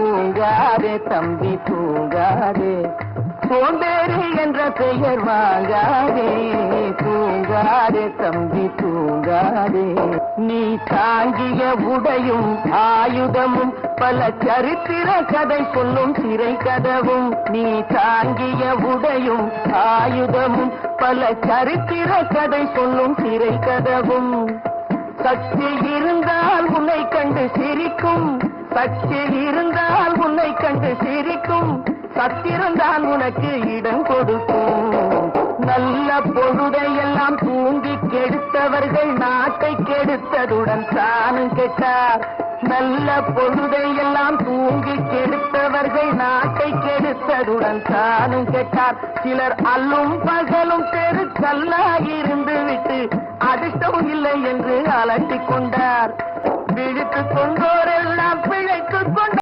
தூங்காதே தம்பி தூங்காதே, சோம்பேறி என்ற பெயர் வாங்காதே, தூங்காதே தம்பி தூங்காதே. நீ தாங்கிய உடையும் ஆயுதமும் பல சரித்திர கதை சொல்லும் சிறை கதவும், நீ தாங்கிய உடையும் ஆயுதமும் பல சரித்திர கதை சொல்லும் சிறை கதவும். சக்தி இருந்தால் உன்னை கண்டு சிரிக்கும், சக்தி இருந்தால் உன்னை கண்டு சிரிக்கும், சத்திருந்தால் உனக்கு இடம் கொடுக்கும். நல்ல பொழுதையெல்லாம் தூங்கி கெடுத்தவர்கள் நாட்டை கெடுத்ததுடன் தானும் கெட்டார். நல்ல பொழுதையெல்லாம் தூங்கி கெடுத்தவர்கள் நாட்டை கெடுத்ததுடன் தானும் கெட்டார். சிலர் அல்லும் பகலும் தெருக்கல்லாயிருந்து விட்டு அதிர்ஷ்டம் இல்லை என்று அலட்டிக் கொண்டார். விழித்துக் கொண்டோரெல்லாம் பிழைத்துக் கொண்டார்.